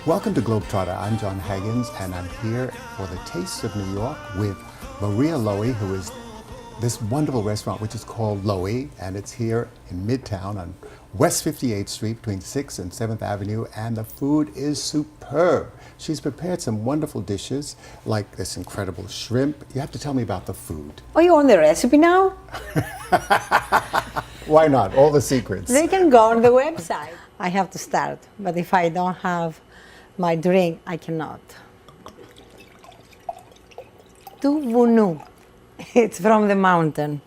Welcome to GlobeTrotter. I'm John Haggins, and I'm here for the Taste of New York with Maria Loi, who is this wonderful restaurant which is called Loi, and it's here in Midtown on West 58th Street between 6th and 7th Avenue, and the food is superb. She's prepared some wonderful dishes like this incredible shrimp. You have to tell me about the food. Oh, you want the recipe now? Why not? All the secrets. They can go on the website. I have to start, but if I don't have my drink, I cannot. TUVUNU. It's from the mountain.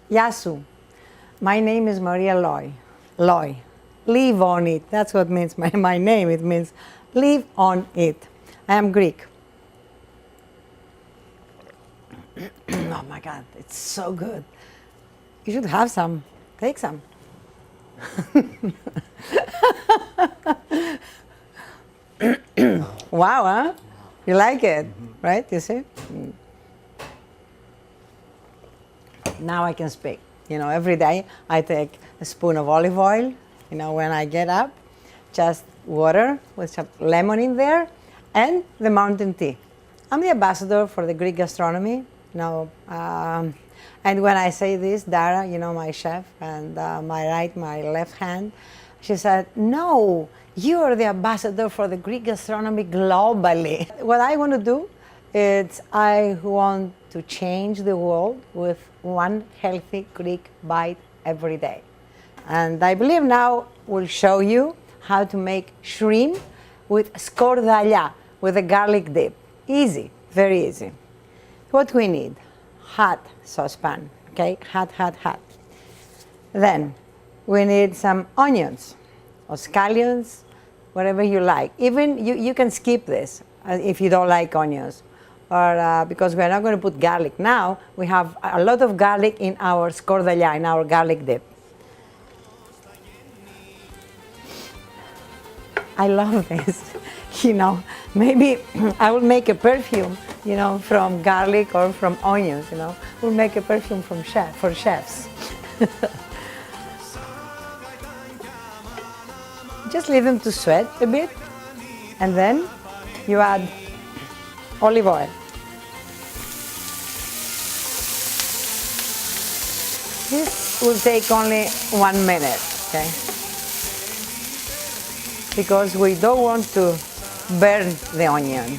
Yasu. My name is Maria Loi. Loi. Live on it. That's what means my name. It means live on it. I am Greek. Oh my God, it's so good. You should have some. Take some. Wow, huh? You like it, right? You see? Now I can speak. You know, every day I take a spoon of olive oil, you know, when I get up, just water with some lemon in there, and the mountain tea. I'm the ambassador for the Greek gastronomy, you know, and when I say this, Dara, you know, my chef, and my left hand, she said, no, you are the ambassador for the Greek gastronomy globally. What I want to do is I want to change the world with one healthy Greek bite every day. And I believe now we'll show you how to make shrimp with skordalya, with a garlic dip. Easy, very easy. What we need? Hot saucepan, okay? Hot, hot, hot. Then we need some onions or scallions, whatever you like. Even you can skip this if you don't like onions. Or because we're not going to put garlic now, we have a lot of garlic in our skordalya, in our garlic dip. I love this. You know, maybe I will make a perfume, you know, from garlic or from onions, you know. We'll make a perfume for chefs. Just leave them to sweat a bit, and then you add olive oil. This will take only 1 minute, okay? Because we don't want to burn the onion.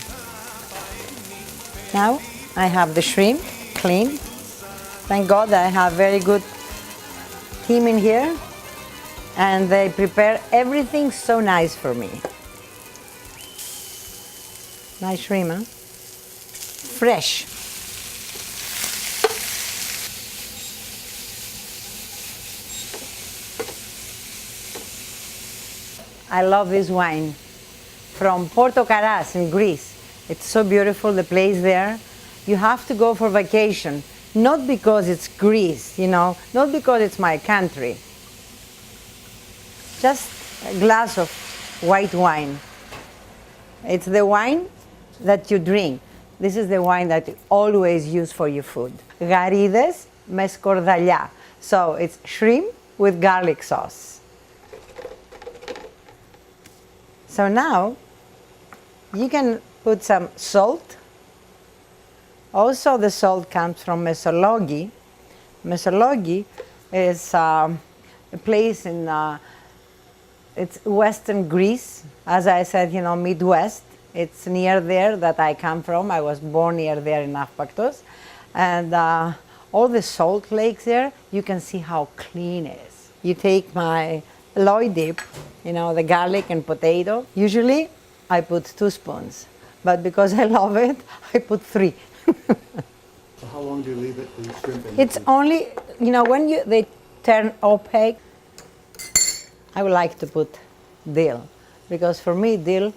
Now I have the shrimp clean. Thank God I have very good team in here, and they prepare everything so nice for me. Nice shrimp, huh? Fresh. I love this wine from Porto Karas in Greece. It's so beautiful, the place there. You have to go for vacation, not because it's Greece, you know, not because it's my country. Just a glass of white wine. It's the wine that you drink. This is the wine that you always use for your food. Γαρίδες με σκορδαλιά. So it's shrimp with garlic sauce. So now you can put some salt. Also the salt comes from Mesologi. Mesologi is a place in it's Western Greece. As I said, you know, Midwest. It's near there that I come from. I was born near there in Naupaktos. And all the salt lakes there, you can see how clean it is. You take my Loi dip, you know, the garlic and potato. Usually I put 2 spoons, but because I love it, I put 3. So how long do you leave it, the shrimp in? It's only, you know, when they turn opaque, I would like to put dill, because for me dill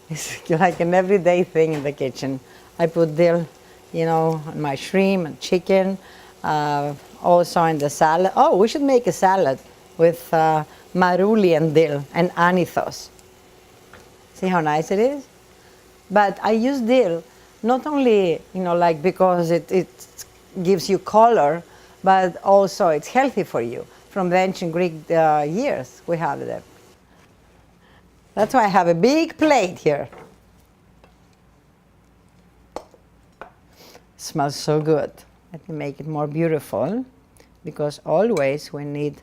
is like an everyday thing in the kitchen. I put dill, you know, on my shrimp and chicken, also in the salad. Oh, we should make a salad with maruli and dill and anithos. See how nice it is? But I use dill not only, you know, like because it gives you color, but also it's healthy for you. From the ancient Greek years, we have that. That's why I have a big plate here. Smells so good. Let me make it more beautiful, because always we need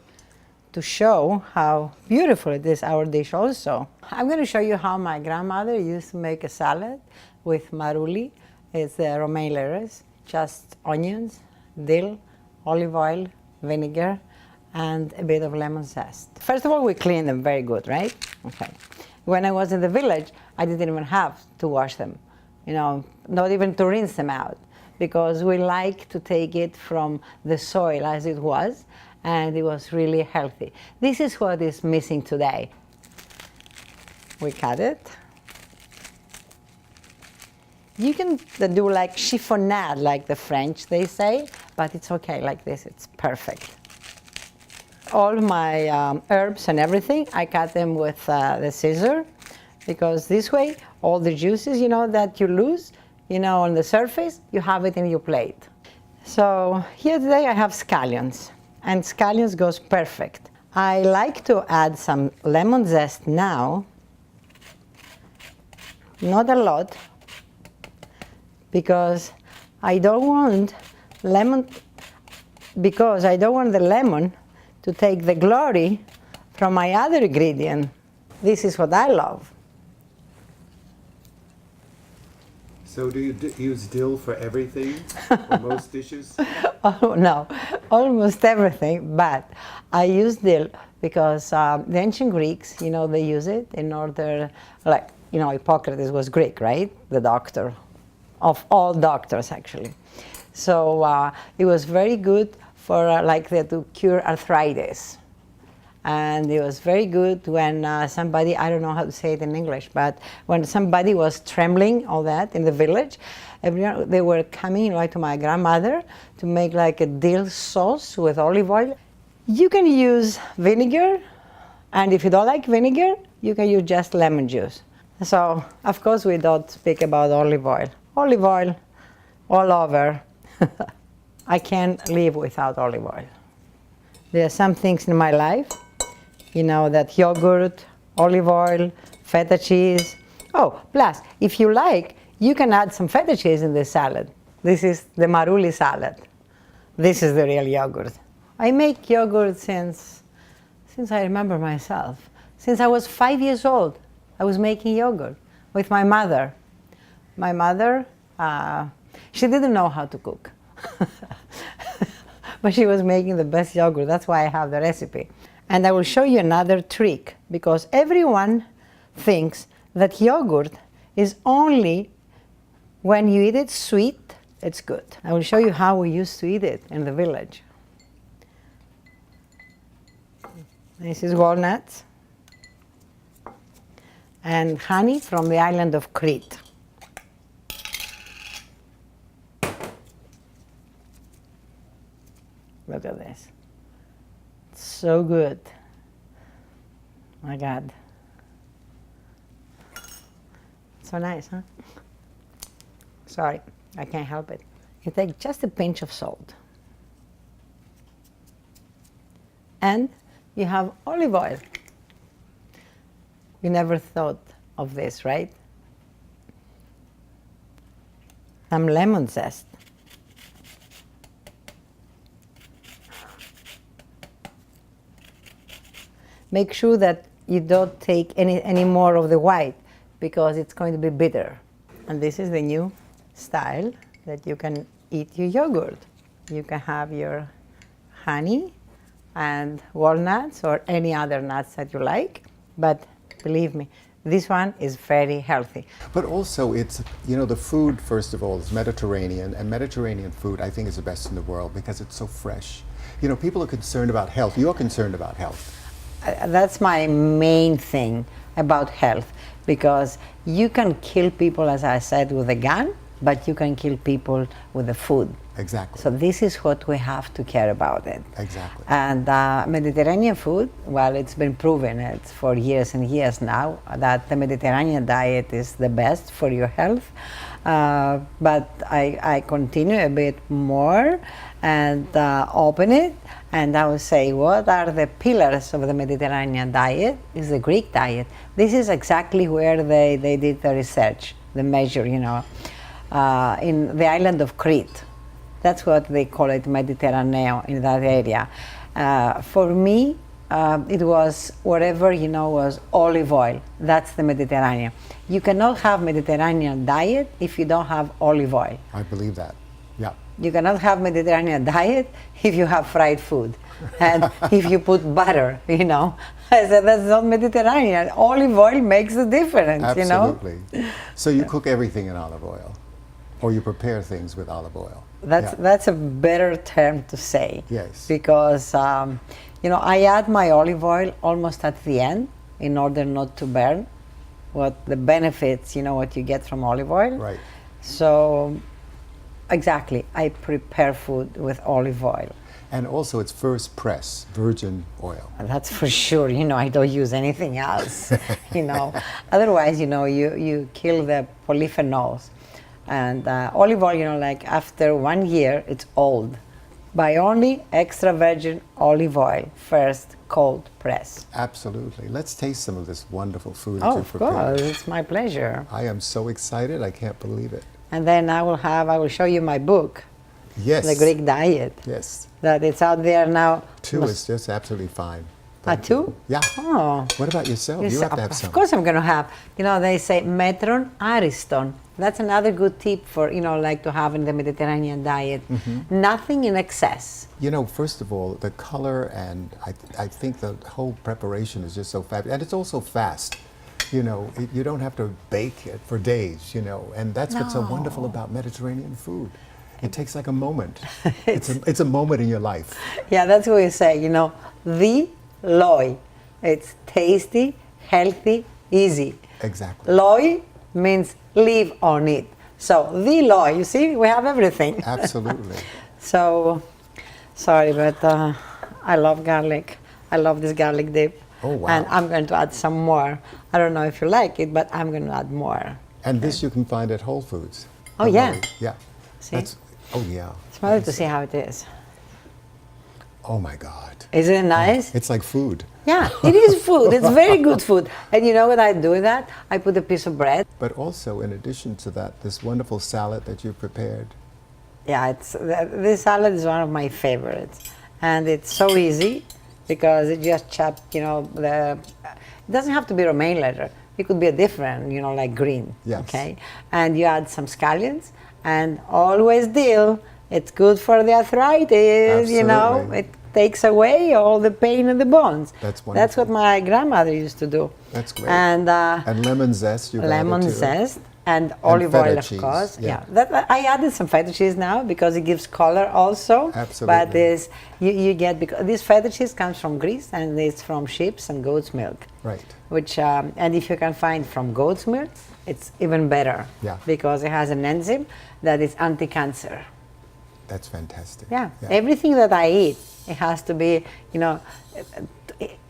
to show how beautiful it is, our dish also. I'm going to show you how my grandmother used to make a salad with maruli. It's romaine lettuce, just onions, dill, olive oil, vinegar, and a bit of lemon zest. First of all, we clean them very good, right? Okay. When I was in the village, I didn't even have to wash them, you know, not even to rinse them out, because we like to take it from the soil as it was, and it was really healthy. This is what is missing today. We cut it. You can do like chiffonade, like the French they say, but it's okay like this, it's perfect. All my herbs and everything, I cut them with the scissor, because this way, all the juices, you know, that you lose, you know, on the surface, you have it in your plate. So here today I have scallions, and scallions goes perfect. I like to add some lemon zest now, not a lot, because I don't want lemon, because I don't want the lemon to take the glory from my other ingredient. This is what I love. So do you use dill for everything, for most dishes? Oh, no, almost everything, but I use dill because the ancient Greeks, you know, they use it in order, like, you know, Hippocrates was Greek, right? The doctor of all doctors, actually. So it was very good for to cure arthritis. And it was very good when somebody, I don't know how to say it in English, but when somebody was trembling, all that, in the village, everyone, they were coming to my grandmother to make like a dill sauce with olive oil. You can use vinegar, and if you don't like vinegar, you can use just lemon juice. So, of course, we don't speak about olive oil. Olive oil all over. I can't live without olive oil. There are some things in my life, you know, that yogurt, olive oil, feta cheese. Oh, plus, if you like, you can add some feta cheese in this salad. This is the maruli salad. This is the real yogurt. I make yogurt since I remember myself. Since I was 5 years old, I was making yogurt with my mother. My mother, she didn't know how to cook. But she was making the best yogurt. That's why I have the recipe. And I will show you another trick, because everyone thinks that yogurt is only when you eat it sweet, it's good. I will show you how we used to eat it in the village. This is walnuts and honey from the island of Crete. Look at this. It's so good. My God. So nice, huh? Sorry, I can't help it. You take just a pinch of salt. And you have olive oil. You never thought of this, right? Some lemon zest. Make sure that you don't take any more of the white, because it's going to be bitter. And this is the new style that you can eat your yogurt. You can have your honey and walnuts or any other nuts that you like, but believe me, this one is very healthy. But also it's, you know, the food, first of all, is Mediterranean, and Mediterranean food I think is the best in the world because it's so fresh. You know, people are concerned about health. You're concerned about health. That's my main thing about health, because you can kill people, as I said, with a gun, but you can kill people with the food. Exactly. So this is what we have to care about it. Exactly. And Mediterranean food, well, it's been proven it's for years and years now that the Mediterranean diet is the best for your health. But I continue a bit more and open it, and I will say what are the pillars of the Mediterranean diet is the Greek diet. This is exactly where they did the research, the measure, in the island of Crete. That's what they call it, Mediterranean, in that area. For me, it was whatever, was olive oil. That's the Mediterranean. You cannot have Mediterranean diet if you don't have olive oil. I believe that. Yeah. You cannot have Mediterranean diet if you have fried food. And if you put butter, I said, that's not Mediterranean. Olive oil makes a difference, Absolutely. So you cook everything in olive oil, or you prepare things with olive oil. That's a better term to say. Yes. Because, I add my olive oil almost at the end in order not to burn what the benefits, what you get from olive oil. Right. So, exactly, I prepare food with olive oil. And also it's first press, virgin oil. That's for sure. I don't use anything else. Otherwise, you kill the polyphenols. And olive oil, like after 1 year, it's old. Buy only extra virgin olive oil, first cold press. Absolutely. Let's taste some of this wonderful food that Oh, you've of prepared. course, it's my pleasure. I am so excited, I can't believe it. And then I will show you my book, Yes. The Greek Diet, Yes. that it's out there now. 2 is just absolutely fine. A Thank you. 2? Yeah. Oh. What about yourself? You have to have some. Of course I'm going to have. They say metron ariston. That's another good tip for, like to have in the Mediterranean diet. Mm-hmm. Nothing in excess. First of all, the color and I think the whole preparation is just so fabulous. And it's also fast. You don't have to bake it for days, and that's what's so wonderful about Mediterranean food. It takes like a moment. It's a moment in your life. Yeah, that's what we say, the Loi. It's tasty, healthy, easy. Exactly. Loi means live on it. So the Loi, you see, we have everything. Absolutely. So, sorry, but I love garlic. I love this garlic dip. Oh, wow. And I'm going to add some more. I don't know if you like it, but I'm going to add more. And this you can find at Whole Foods. Oh, yeah. Yeah. See? Oh, yeah. Smell it to see how it is. Oh, my God. Isn't it nice? It's like food. Yeah, it is food. It's very good food. And you know what I do with that? I put a piece of bread. But also, in addition to that, this wonderful salad that you've prepared. Yeah, this salad is one of my favorites. And it's so easy because it just chop, it doesn't have to be romaine lettuce. It could be a different, like green. Yes. Okay? And you add some scallions and always dill. It's good for the arthritis, Absolutely. It takes away all the pain in the bones. That's wonderful. That's what my grandmother used to do. That's great. And lemon zest. You've lemon added to it. zest and olive feta oil, of cheese, course. yeah. I added some feta cheese now because it gives color also. Absolutely. But you get, because this feta cheese comes from Greece and it's from sheep's and goat's milk. Right. Which and if you can find from goat's milk, it's even better. Yeah. Because it has an enzyme that is anti-cancer. That's fantastic. Yeah. Everything that I eat, it has to be,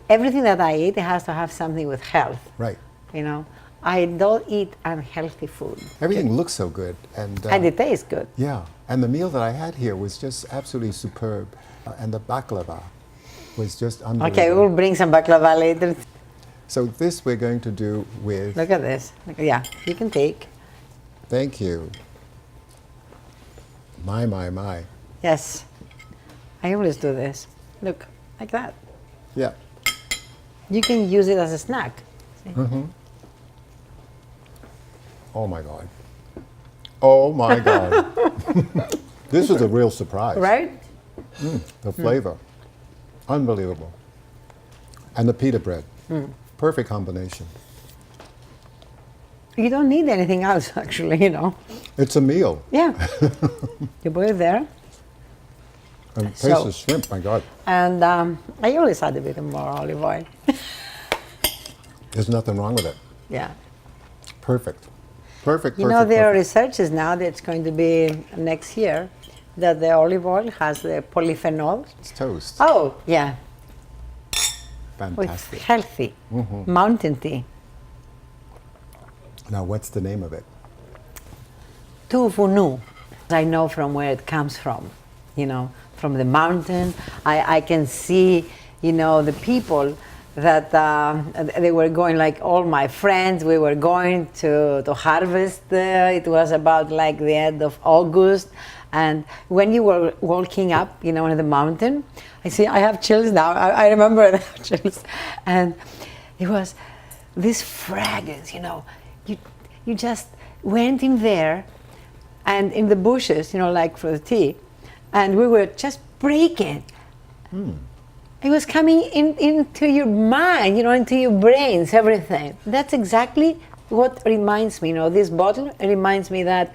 everything that I eat, it has to have something with health. Right. I don't eat unhealthy food. Everything looks so good. And it tastes good. yeah. And the meal that I had here was just absolutely superb. And the baklava was just unbelievable. Okay, we'll bring some baklava later. So this we're going to do with... Look at this. Yeah, you can take. Thank you. My. Yes. I always do this. Look, like that. Yeah. You can use it as a snack. See? Mm-hmm. Oh, my God. Oh, my God. This was a real surprise. Right? The flavor. Unbelievable. And the pita bread. Perfect combination. You don't need anything else, actually, It's a meal. Yeah. You put it there. And taste So- the shrimp, my God. And I always add a bit more olive oil. There's nothing wrong with it. Yeah. Perfect. Perfect, There are perfect. researches now that's going to be next year that the olive oil has the polyphenols. It's toast. Oh, yeah. Fantastic. It's healthy. Mountain tea. Now, what's the name of it? TUVUNU. I know from where it comes from, from the mountain. I can see, the people that they were going, like all my friends, we were going to harvest. It was about like the end of August. And when you were walking up, in the mountain, I have chills now. I remember I have chills. And it was this fragrance, you just went in there and in the bushes, like for the tea, and we were just breaking. It was coming into your mind, into your brains, everything. That's exactly what reminds me, this bottle reminds me that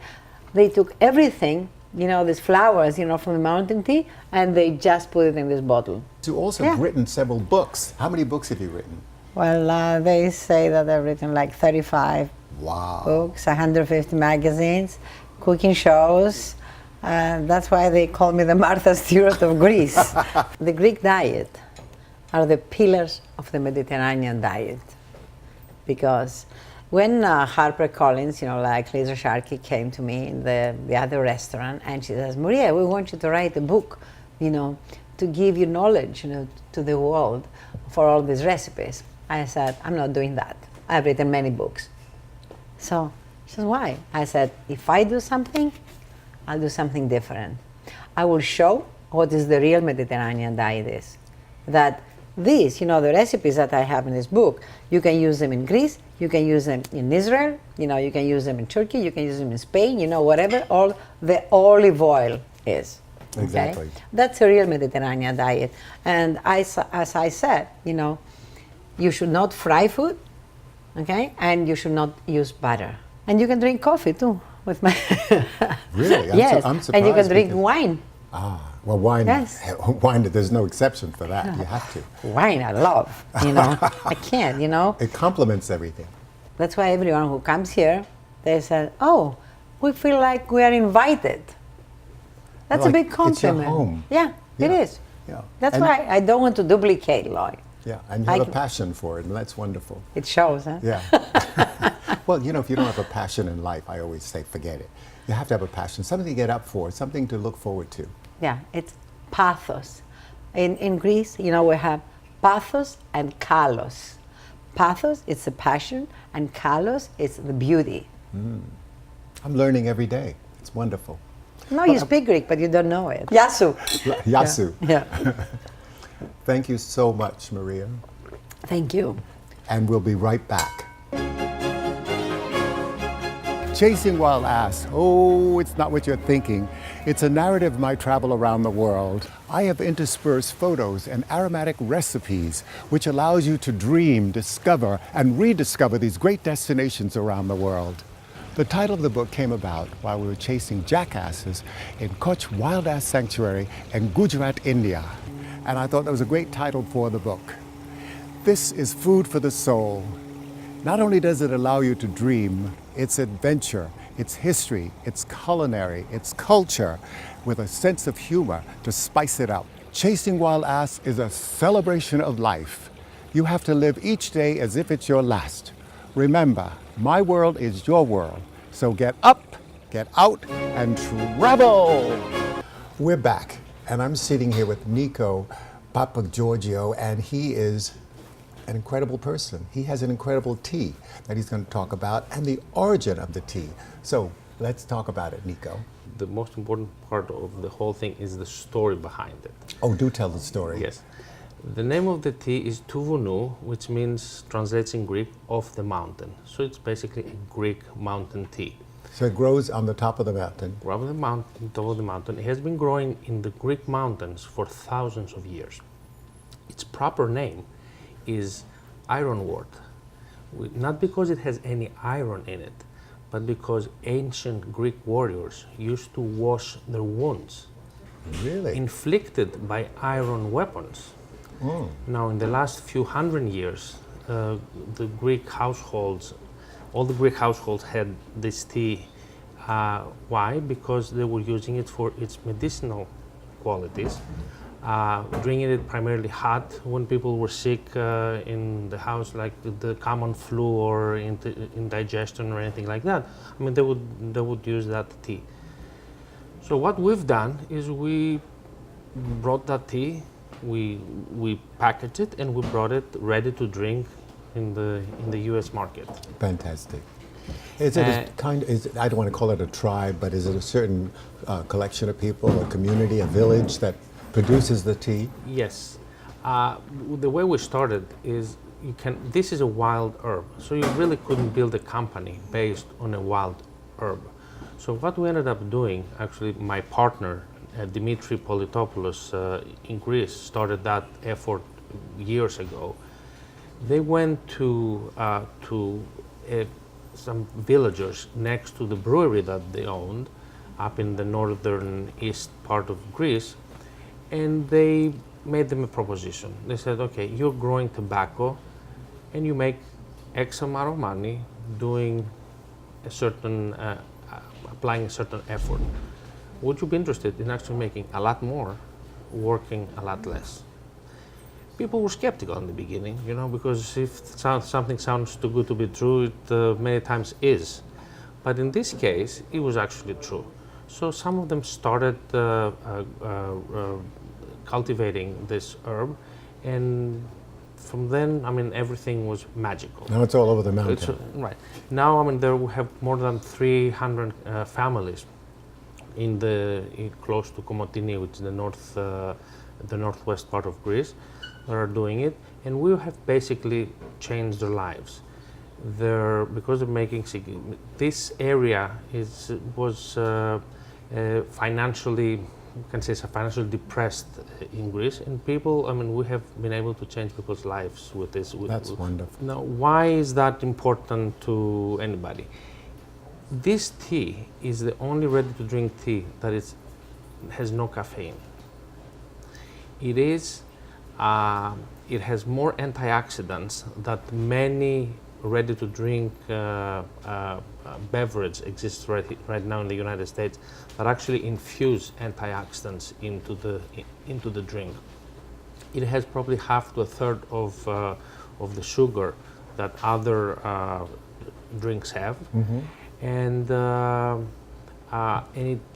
they took everything, these flowers, from the mountain tea, and they just put it in this bottle. You also have written several books. How many books have you written? Well, they say that I've written like 35 books, 150 magazines, cooking shows. That's why they call me the Martha Stewart of Greece. The Greek diet are the pillars of the Mediterranean diet. Because when Harper Collins, like Lisa Sharkey came to me in the other restaurant, and she says, Maria, we want you to write a book, to give you knowledge, to the world for all these recipes. I said, I'm not doing that. I've written many books. So she says, why? I said, if I do something, I'll do something different. I will show what is the real Mediterranean diet is. That these, the recipes that I have in this book, you can use them in Greece, you can use them in Israel, you can use them in Turkey, you can use them in Spain, whatever all the olive oil is. Okay? Exactly. That's a real Mediterranean diet. And as I said, you should not fry food, okay? And you should not use butter. And you can drink coffee too with my. Really? Yes. I'm surprised. And you can drink wine. Well, wine. Yes. Wine. There's no exception for that. You have to. Wine, I love. I can't. It complements everything. That's why everyone who comes here, they say, "Oh, we feel like we are invited." That's a big compliment. It's your home. Yeah, it is. Yeah. That's why I don't want to duplicate, Loi. Yeah, and you have a passion for it, and that's wonderful. It shows, huh? Yeah. Well, if you don't have a passion in life, I always say, forget it. You have to have a passion, something to get up for, something to look forward to. Yeah, it's pathos. In Greece, we have pathos and kalos. Pathos, it's the passion, and kalos, it's the beauty. I'm learning every day. It's wonderful. No, you speak Greek, but you don't know it. Yasu. Yasu. Yeah. Thank you so much, Maria. Thank you. And we'll be right back. Chasing Wild Ass. Oh, it's not what you're thinking. It's a narrative of my travel around the world. I have interspersed photos and aromatic recipes, which allows you to dream, discover, and rediscover these great destinations around the world. The title of the book came about while we were chasing jackasses in Kutch Wild Ass Sanctuary in Gujarat, India. And I thought that was a great title for the book. This is food for the soul. Not only does it allow you to dream, it's adventure, it's history, it's culinary, it's culture, with a sense of humor to spice it up. Chasing Wild Ass is a celebration of life. You have to live each day as if it's your last. Remember, my world is your world. So get up, get out, and travel! We're back, and I'm sitting here with Niko Papageorgiou, and he is an incredible person. He has an incredible tea that he's going to talk about, and the origin of the tea. So let's talk about it, Niko. The most important part of the whole thing is the story behind it. Oh, do tell the story. Yes. The name of the tea is TUVUNU, which means, translates in Greek, of the mountain. So it's basically a Greek mountain tea. So it grows on the top of the mountain. Top of the mountain. It has been growing in the Greek mountains for thousands of years. Its proper name is ironwort, not because it has any iron in it, but because ancient Greek warriors used to wash their wounds. Really? Inflicted by iron weapons. Oh. Now, in the last few hundred years, the Greek households, all the Greek households had this tea Why? Because they were using it for its medicinal qualities, drinking it primarily hot when people were sick in the house, like the common flu or indigestion or anything like that. I mean, they would use that tea. So what we've done is we brought that tea, we packaged it, and we brought it ready to drink in the U.S. market. Fantastic. Is it I don't want to call it a tribe, but is it a certain collection of people, a community, a village that produces the tea? Yes. The way we started is this is a wild herb, so you really couldn't build a company based on a wild herb. So what we ended up doing, actually my partner, Dimitri Politopoulos in Greece, started that effort years ago. They went to some villagers next to the brewery that they owned up in the northern east part of Greece, and they made them a proposition. They said, okay, you're growing tobacco and you make X amount of money doing a certain, applying a certain effort. Would you be interested in actually making a lot more, working a lot less? People were skeptical in the beginning, you know, because if something sounds too good to be true, it many times is. But in this case, it was actually true. So some of them started cultivating this herb, and from then, I mean, everything was magical. Now it's all over the mountain. Right. Now, I mean, there we have more than 300 families close to Komotini, which is the northwest part of Greece, that are doing it, and we have basically changed their lives. Because of making this area was financially, you can say, financially depressed in Greece, and people, I mean, we have been able to change people's lives with this. That's wonderful. Now, why is that important to anybody? This tea is the only ready-to-drink tea that has no caffeine. It has more antioxidants that many ready-to-drink beverage exists right now in the United States that actually infuse antioxidants into the drink. It has probably half to a third of the sugar that other drinks have, and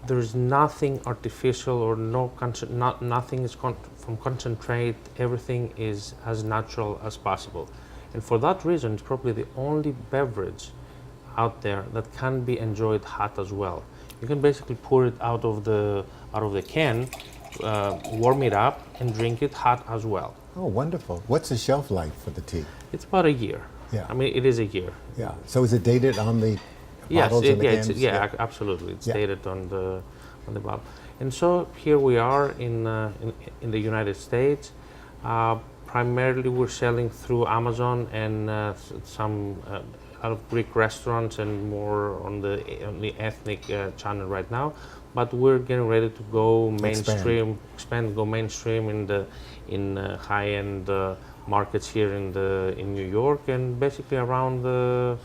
there's nothing artificial or nothing is from concentrate. Everything is as natural as possible, and for that reason, it's probably the only beverage out there that can be enjoyed hot as well. You can basically pour it out of the can, warm it up, and drink it hot as well. Oh, wonderful. What's the shelf life for the tea? It's about a year. Yeah. I mean, it is a year. Yeah. So is it dated on the bottles and the cans? Absolutely. It's dated on the bottle. And so here we are in the United States. Primarily, we're selling through Amazon and some out of Greek restaurants and more on the ethnic channel right now. But we're getting ready to go mainstream, go mainstream in high-end markets here in New York and basically around the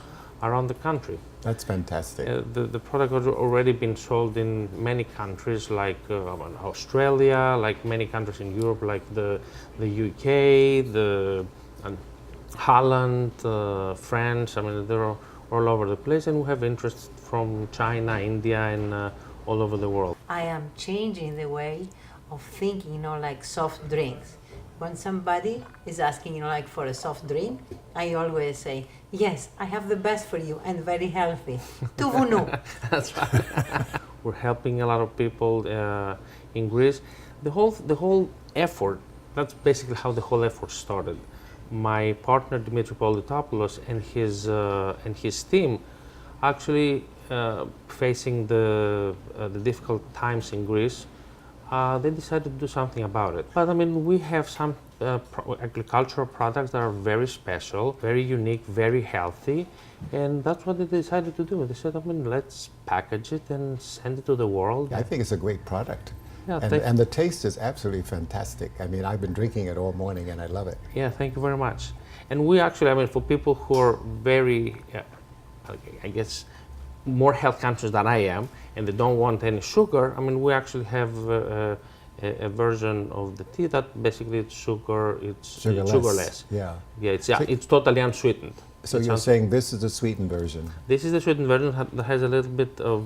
country. That's fantastic. The product has already been sold in many countries, like Australia, like many countries in Europe, like the UK, Holland, France. I mean, they're all over the place, and we have interest from China, India, and all over the world. I am changing the way of thinking, you know, like soft drinks. When somebody is asking, you know, like for a soft drink, I always say, yes, I have the best for you and very healthy. TUVUNU. That's right. We're helping a lot of people in Greece. The whole effort, that's basically how the whole effort started. My partner, Dimitri Politopoulos, and his team actually facing the difficult times in Greece, they decided to do something about it. But I mean, we have some agricultural products that are very special, very unique, very healthy, and that's what they decided to do. They said, I mean, let's package it and send it to the world. I think it's a great product. Yeah, and the taste is absolutely fantastic. I mean, I've been drinking it all morning and I love it. Yeah, thank you very much. And we actually, I mean, for people who are very, I guess, more health conscious than I am, and they don't want any sugar, I mean, we actually have a version of the tea that basically it's sugarless. Yeah. Yeah, it's totally unsweetened. So you're saying this is the sweetened version? This is the sweetened version that has a little bit of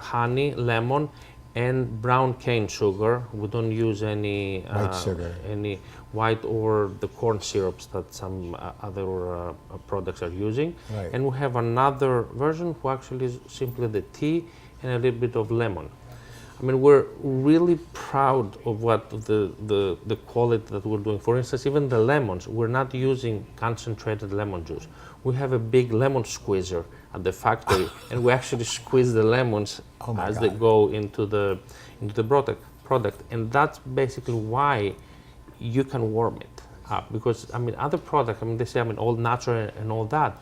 honey, lemon, and brown cane sugar. We don't use any white sugar, any white or the corn syrups that some other products are using. Right. And we have another version who actually is simply the tea and a little bit of lemon. I mean, we're really proud of what the quality that we're doing. For instance, even the lemons, we're not using concentrated lemon juice. We have a big lemon squeezer at the factory, and we actually squeeze the lemons as they go into the product. And that's basically why you can warm it up. Because, I mean, other products, I mean, they say, I mean, all natural and all that.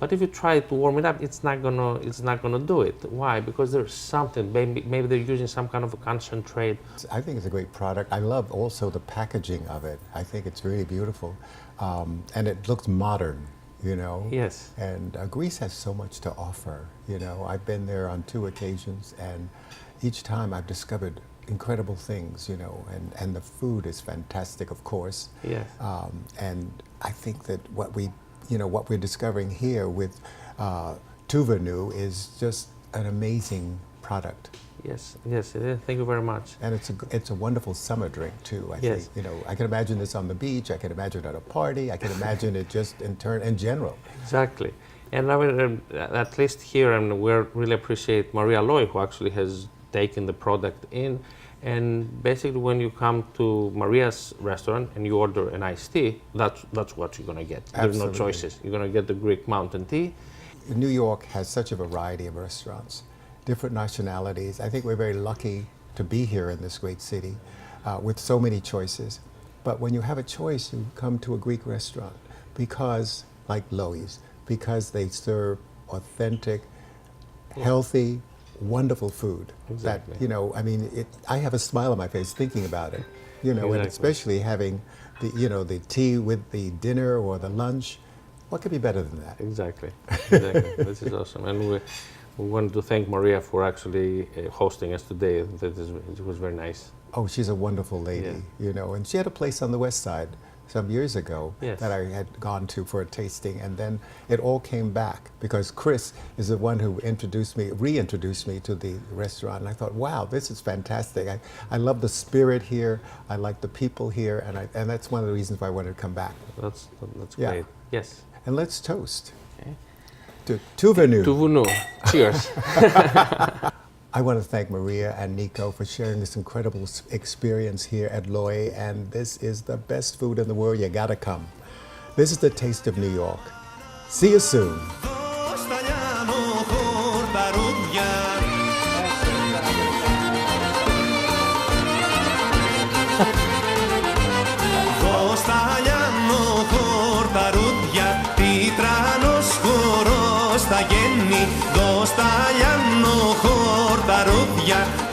But if you try to warm it up, it's not gonna do it. Why? Because there's something. Maybe they're using some kind of a concentrate. I think it's a great product. I love also the packaging of it. I think it's really beautiful, and it looks modern. You know. Yes. And Greece has so much to offer. You know, I've been there on 2 occasions, and each time I've discovered incredible things. You know, and the food is fantastic, of course. Yes. And I think that what we're discovering here with TUVUNU is just an amazing product. Yes, yes, thank you very much. And it's a wonderful summer drink too, I Yes. think. You know, I can imagine this on the beach, I can imagine at a party, I can imagine it just in general. Exactly. And I mean, at least here, and we really appreciate Maria Loi, who actually has taken the product in. And basically, when you come to Maria's restaurant and you order an iced tea, that's what you're gonna get. There's no choices. You're gonna get the Greek mountain tea. New York has such a variety of restaurants, different nationalities. I think we're very lucky to be here in this great city with so many choices. But when you have a choice, you come to a Greek restaurant because, like Loi's, because they serve authentic, healthy, wonderful food. Exactly. That, you know, I mean, I have a smile on my face thinking about it, you know, Exactly. and especially having the tea with the dinner or the lunch. What could be better than that? Exactly. This is awesome. And we wanted to thank Maria for actually hosting us today. It was very nice. Oh, she's a wonderful lady, you know, and she had a place on the West Side some years ago that I had gone to for a tasting, and then it all came back because Chris is the one who reintroduced me to the restaurant, and I thought, wow, this is fantastic. I love the spirit here, I like the people here, and that's one of the reasons why I wanted to come back. That's great. Yes. And let's toast to TUVUNU. TUVUNU. Cheers. I want to thank Maria and Niko for sharing this incredible experience here at Loi, and this is the best food in the world. You gotta come. This is the taste of New York. See you soon. Δώσ' τα λιάνο χορταρούδια